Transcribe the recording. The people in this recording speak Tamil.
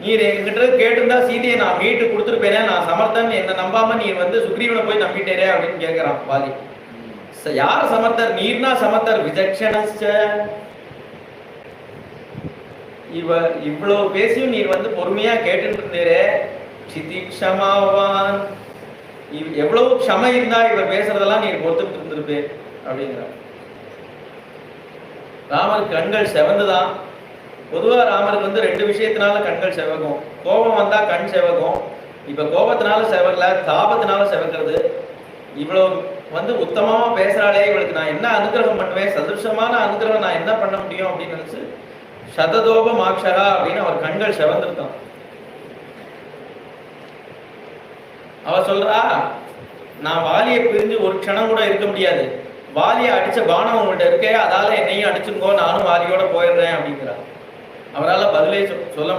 நீ என்கிட்ட கேட்டிருந்தா சீதையை நான் மீட்டு கொடுத்துருப்பேனே, நான் சமர்த்தன், என்ன நம்பாம நீ வந்து சுக்ரீவனை போய் நம்பிட்டேரே அப்படின்னு கேட்கிறான் வாலி. யார் சமர்த்தர்? நீர்னா சமர்த்தர். விசக்ஷணச்ச, இவ்வளவு பேசியும் நீர் வந்து பொறுமையா கேட்டுட்டு இருந்தீரே. சிதிக்ஷமாவான், எவ்வளவு க்ஷம இருந்தா இவர் பேசுறதெல்லாம் நீர் பொறுத்துட்டு இருந்திருப்பே அப்படிங்கிறார். ராமர் கண்கள் செவந்துதான். பொதுவா ராமருக்கு வந்து 2 விஷயத்தினால கண்கள் செவகும். கோபம் வந்தா கண் செவகும். இப்ப கோபத்தினால செவகல, தாபத்தினால செவக்கிறது. இவ்வளவு வந்து உத்தமமா பேசுறாளே, இவளுக்கு நான் என்ன அனுகிரகம் பண்ணுவேன், சதுஷமான அனுகிரகம் நான் என்ன பண்ண முடியும் அப்படின்னு நினைச்சு சததோப மாக்ஷகா அப்படின்னு அவர் கண்கள் செவந்திருக்கான். அவ சொல்றா, நான் வாலியை பிரிஞ்சு ஒரு க்ஷணம் கூட இருக்க முடியாது. வாலியை அடிச்ச பானம் உங்கள்கிட்ட இருக்கே, அதால என்னையும் அடிச்சுங்கோ, நானும் வாலியோட போயிடுறேன் அப்படிங்கிறார். அவரால் பதிலே சொல்ல